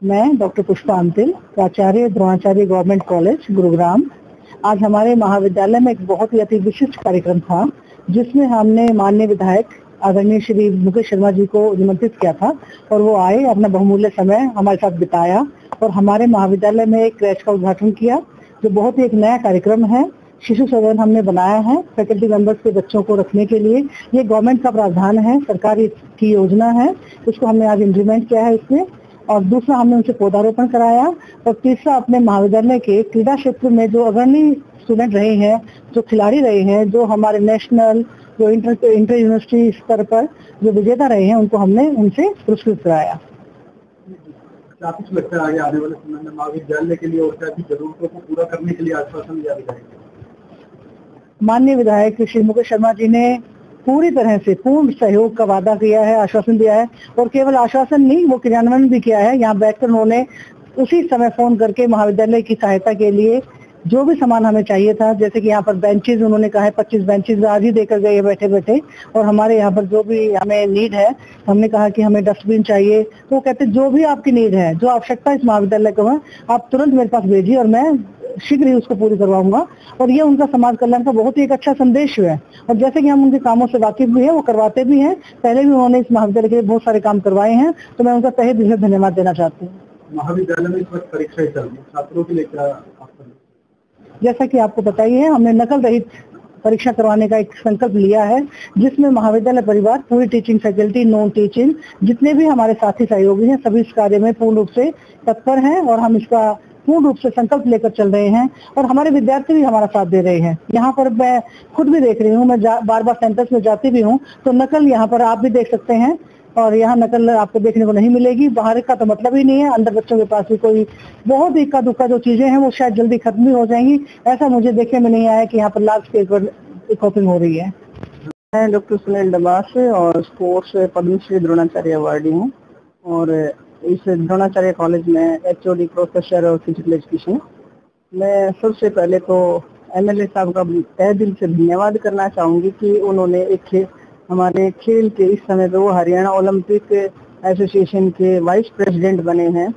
मैं डॉक्टर पुष्पा अंतिल, प्राचार्य Dronacharya government college Gurugram. आज हमारे महाविद्यालय में एक बहुत ही अति विशिष्ट कार्यक्रम था, जिसमें हमने माननीय विधायक आदरणीय श्री मुकेश शर्मा जी को निमंत्रित किया था और वो आए, अपना बहुमूल्य समय हमारे साथ बिताया और हमारे महाविद्यालय में एक क्रैच का उद्घाटन किया, जो बहुत ही एक नया कार्यक्रम है। शिशु सदन हमने बनाया है फैकल्टी मेंबर्स के बच्चों को रखने के लिए। ये गवर्नमेंट का प्रावधान है, सरकार की योजना है, उसको हमने आज इम्प्लीमेंट किया है इसमें। और दूसरा, हमने उनसे पौधारोपण कराया। और तीसरा, अपने महाविद्यालय के क्रीड़ा क्षेत्र में जो अग्रणी स्टूडेंट रहे हैं, जो खिलाड़ी रहे हैं, जो हमारे नेशनल, जो इंटर यूनिवर्सिटी स्तर पर जो विजेता रहे हैं, उनको हमने उनसे पुरस्कृत कराया। क्या कुछ लगता है आगे आने वाले समय में महाविद्यालय के लिए और क्या की जरूरतों को पूरा करने के लिए आश्वासन दिया जाएगा? माननीय विधायक श्री मुकेश शर्मा जी ने पूरी तरह से पूर्ण सहयोग का वादा किया है, आश्वासन दिया है, और केवल आश्वासन नहीं, वो क्रियान्वयन भी किया है। यहाँ बैठकर उन्होंने उसी समय फोन करके महाविद्यालय की सहायता के लिए जो भी सामान हमें चाहिए था, जैसे कि यहाँ पर बेंचेज उन्होंने कहा है 25 बेंचेज आज ही देकर गए बैठे बैठे। और हमारे यहाँ पर जो भी हमें नीड है, हमने कहा कि हमें डस्टबिन चाहिए, तो वो कहते जो भी आपकी नीड है, जो आवश्यकता इस महाविद्यालय को है, आप तुरंत मेरे पास भेजिए और मैं शीघ्र ही उसको पूरी करवाऊंगा। और ये उनका समाज कल्याण का बहुत ही एक अच्छा संदेश है। और जैसे कि हम उनके कामों से वाकिफ भी हैं, वो करवाते भी हैं, पहले भी उन्होंने इस महाविद्यालय के लिए बहुत सारे काम करवाए हैं, तो मैं उनका तहे दिल से धन्यवाद देना चाहती हूँ। महाविद्यालय में इस वक्त परीक्षाएं चल रही है, छात्रों के लिए क्या जैसा कि आपको पता ही है, हमने नकल रहित परीक्षा करवाने का एक संकल्प लिया है, जिसमें महाविद्यालय परिवार, पूरी टीचिंग फैकल्टी, नॉन टीचिंग, जितने भी हमारे साथी सहयोगी हैं, सभी इस कार्य में पूर्ण रूप से तत्पर हैं और हम इसका पूर्ण रूप से संकल्प लेकर चल रहे हैं। और हमारे विद्यार्थी भी हमारा साथ दे रहे हैं। यहाँ पर मैं खुद भी देख रही हूँ, मैं बार बार सेंटर्स में जाती भी हूँ, तो नकल यहाँ पर आप भी देख सकते हैं। और यहाँ नकल आपको देखने को नहीं मिलेगी। बाहर का तो मतलब ही नहीं है, अंदर बच्चों के पास भी कोई बहुत इक्का दुक्का जो चीजें हैं, वो शायद जल्दी खत्म भी हो जाएंगी। ऐसा मुझे देखने में नहीं आया कि यहाँ पर लार्ज स्केल पर कॉपिंग हो रही है। मैं डॉक्टर सुनील डबास और स्पोर्ट्स पद्मश्री द्रोणाचार्य अवार्डी हूँ और इस द्रोणाचार्य कॉलेज में HOD प्रोफेसर और फिजिकल एजुकेशन। मैं सबसे पहले तो MLA साहब का तहे दिल से धन्यवाद करना चाहूंगी कि उन्होंने एक हमारे खेल के इस समय पे वो हरियाणा ओलंपिक एसोसिएशन के वाइस प्रेसिडेंट बने हैं।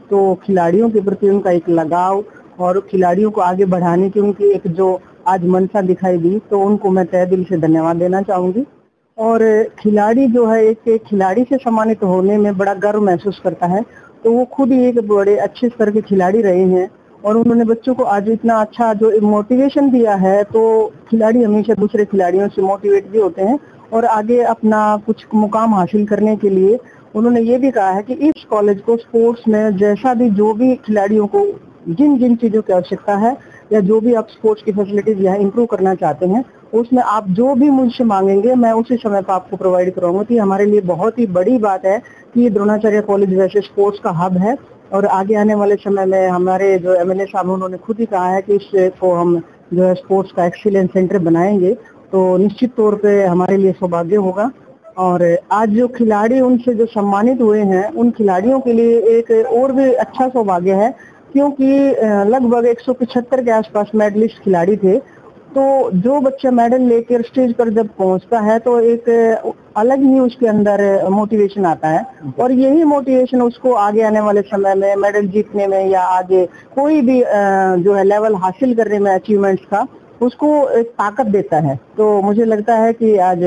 तो खिलाड़ियों के प्रति उनका एक लगाव और खिलाड़ियों को आगे बढ़ाने की उनकी एक जो आज मंशा दिखाई दी, तो उनको मैं तहे दिल से धन्यवाद देना चाहूंगी। और खिलाड़ी जो है, एक खिलाड़ी से सम्मानित होने में बड़ा गर्व महसूस करता है। तो वो खुद ही एक बड़े अच्छे स्तर के खिलाड़ी रहे हैं और उन्होंने बच्चों को आज इतना अच्छा जो मोटिवेशन दिया है, तो खिलाड़ी हमेशा दूसरे खिलाड़ियों से मोटिवेट भी होते हैं और आगे अपना कुछ मुकाम हासिल करने के लिए उन्होंने ये भी कहा है कि इस कॉलेज को स्पोर्ट्स में जैसा भी जो भी खिलाड़ियों को जिन जिन चीजों की आवश्यकता है या जो भी आप स्पोर्ट्स की फैसिलिटीज यहाँ इंप्रूव करना चाहते हैं, उसमें आप जो भी मुझसे मांगेंगे मैं उसी समय पर आपको प्रोवाइड कराऊंगा। कि हमारे लिए बहुत ही बड़ी बात है कि द्रोणाचार्य कॉलेज वैसे स्पोर्ट्स का हब है और आगे आने वाले समय में हमारे जो MLA साहब उन्होंने खुद ही कहा है कि इसको हम जो है स्पोर्ट्स का एक्सीलेंस सेंटर बनाएंगे, तो निश्चित तौर पे हमारे लिए सौभाग्य होगा। और आज जो खिलाड़ी उनसे जो सम्मानित हुए हैं, उन खिलाड़ियों के लिए एक और भी अच्छा सौभाग्य है, क्योंकि लगभग 175 के आसपास मेडलिस्ट खिलाड़ी थे। तो जो बच्चा मेडल लेकर स्टेज पर जब पहुंचता है, तो एक अलग ही उसके अंदर मोटिवेशन आता है और यही मोटिवेशन उसको आगे आने वाले समय में मेडल जीतने में या आगे कोई भी जो है लेवल हासिल करने में अचीवमेंट्स का, उसको एक ताकत देता है। तो मुझे लगता है कि आज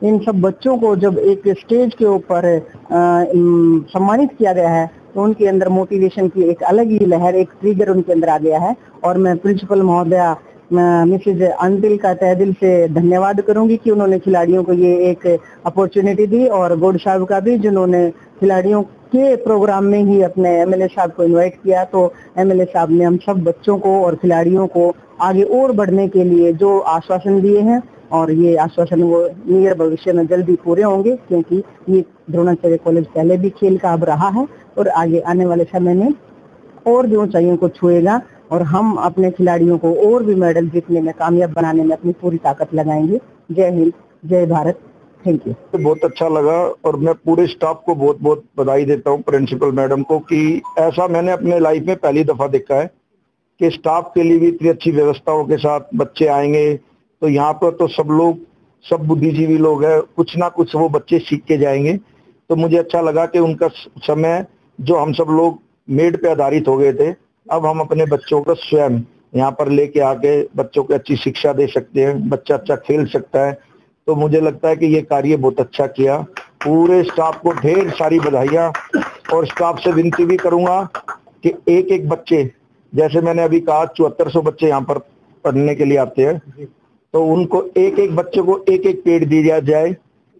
इन सब बच्चों को जब एक स्टेज के ऊपर सम्मानित किया गया है, तो उनके अंदर मोटिवेशन की एक अलग ही लहर, एक ट्रिगर उनके अंदर आ गया है। और मैं प्रिंसिपल महोदया मिसेज अंतिल का तहे दिल से धन्यवाद करूंगी कि उन्होंने खिलाड़ियों को ये एक अपॉर्चुनिटी दी, और गोड साहब का भी जिन्होंने खिलाड़ियों के प्रोग्राम में ही अपने MLA साहब को इनवाइट किया। तो MLA साहब ने हम सब बच्चों को और खिलाड़ियों को आगे और बढ़ने के लिए जो आश्वासन दिए हैं, और ये आश्वासन वो नियर भविष्य में जल्दी पूरे होंगे, क्योंकि ये द्रोणाचार्य कॉलेज पहले भी खेल का हब रहा है और आगे आने वाले समय में और भी ऊंचाइयों को छुएगा और हम अपने खिलाड़ियों को और भी मेडल जीतने में, कामयाब बनाने में अपनी पूरी ताकत लगाएंगे। जय हिंद, जय भारत, थैंक यू। बहुत अच्छा लगा और मैं पूरे स्टाफ को बहुत बहुत बधाई देता हूँ, प्रिंसिपल मैडम को, कि ऐसा मैंने अपने लाइफ में पहली दफा देखा है कि स्टाफ के लिए भी इतनी अच्छी व्यवस्थाओं के साथ बच्चे आएंगे। तो यहाँ पर तो सब लोग, सब बुद्धिजीवी लोग हैं, कुछ ना कुछ वो बच्चे सीख के जाएंगे। तो मुझे अच्छा लगा कि उनका समय जो हम सब लोग मेड पे आधारित हो गए थे, अब हम अपने बच्चों को स्वयं यहाँ पर लेके आके बच्चों को अच्छी शिक्षा दे सकते हैं, बच्चा अच्छा खेल सकता है। तो मुझे लगता है कि ये कार्य बहुत अच्छा किया। पूरे स्टाफ को ढेर सारी बधाइयाँ, और स्टाफ से विनती भी करूंगा कि एक एक बच्चे, जैसे मैंने अभी कहा 7400 बच्चे यहाँ पर पढ़ने के लिए आते हैं, तो उनको एक एक बच्चे को एक एक पेड़ दिया जाए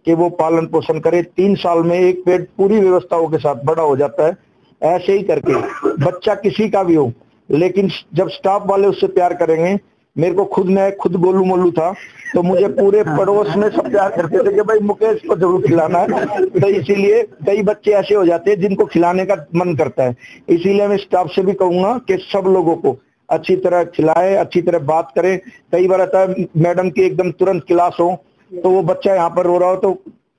कि वो पालन पोषण करे। 3 साल में एक पेड़ पूरी व्यवस्थाओं के साथ बड़ा हो जाता है। ऐसे ही करके बच्चा किसी का भी हो, लेकिन जब स्टाफ वाले उससे प्यार करेंगे, मेरे को मैं खुद गोलू मोलू था, तो मुझे पूरे पड़ोस में सब प्यार करते थे कि भाई मुकेश को जरूर खिलाना है। तो इसीलिए कई बच्चे ऐसे हो जाते हैं जिनको खिलाने का मन करता है। इसीलिए मैं स्टाफ से भी कहूंगा कि सब लोगों को अच्छी तरह खिलाए, अच्छी तरह बात करें। कई बार आता है मैडम की एकदम तुरंत क्लास हो तो वो बच्चा यहाँ पर रो रहा हो तो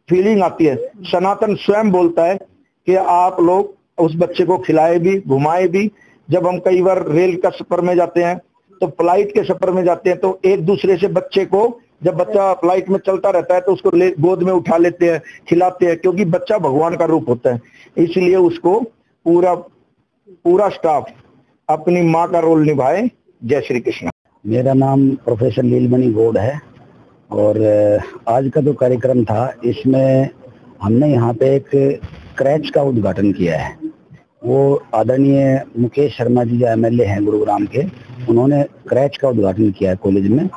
फीलिंग आती है। सनातन स्वयं बोलता है कि आप लोग उस बच्चे को खिलाए भी, घुमाए भी। जब हम कई बार रेल का सफर में जाते हैं, तो फ्लाइट के सफर में जाते हैं, तो एक दूसरे से बच्चे को, जब बच्चा फ्लाइट में चलता रहता है तो उसको गोद में उठा लेते हैं, खिलाते हैं, क्योंकि बच्चा भगवान का रूप होता है। इसलिए उसको पूरा स्टाफ अपनी माँ का रोल निभाए। जय श्री कृष्ण। मेरा नाम प्रोफेसर लीलमणि गौड़ है, और आज का जो कार्यक्रम था इसमें हमने यहाँ पे एक क्रैच का उद्घाटन किया है। वो आदरणीय मुकेश शर्मा जी जो एमएलए हैं गुरुग्राम के, उन्होंने क्रैच का उद्घाटन किया है कॉलेज में।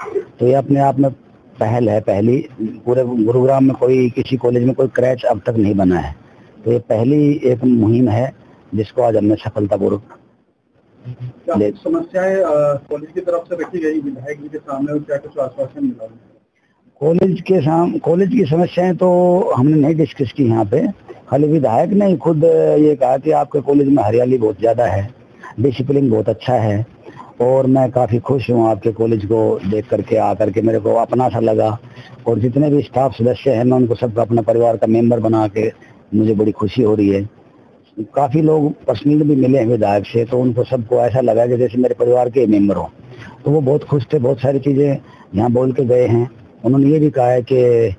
तो ये अपने आप में पहल है, पहली पूरे गुरुग्राम में कोई किसी कॉलेज में कोई क्रैच अब तक नहीं बना है। तो ये पहली एक मुहिम है जिसको आज हमने सफलतापूर्वक। समस्याएं कॉलेज की तरफ से रखी गई विधायक जी के सामने, और क्या कुछ आश्वासन मिला? कॉलेज की समस्याएं तो हमने नहीं डिस्कस की यहाँ पे। खाली विधायक ने खुद ये कहा कि आपके कॉलेज में हरियाली बहुत ज्यादा है, डिसिप्लिन बहुत अच्छा है, और मैं काफी खुश हूँ आपके कॉलेज को देख करके, आकर के मेरे को अपना सा लगा। और जितने भी स्टाफ सदस्य हैं मैं उनको सबका अपना परिवार का मेंबर बना के मुझे बड़ी खुशी हो रही है। काफी लोग पर्सनली भी मिले हैं विधायक से, तो उनको सबको ऐसा लगा कि जैसे मेरे परिवार के मेंबर हो। तो वो बहुत खुश थे, बहुत सारी चीजें यहाँ बोल के गए हैं। उन्होंने ये भी कहा है कि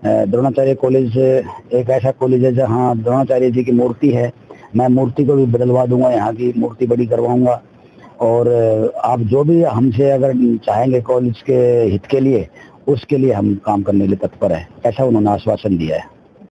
द्रोणाचार्य कॉलेज एक ऐसा कॉलेज है जहाँ द्रोणाचार्य जी की मूर्ति है, मैं मूर्ति को भी बदलवा दूंगा, यहाँ की मूर्ति बड़ी करवाऊंगा। और आप जो भी हमसे अगर चाहेंगे कॉलेज के हित के लिए, उसके लिए हम काम करने के लिए तत्पर है, ऐसा उन्होंने आश्वासन दिया है।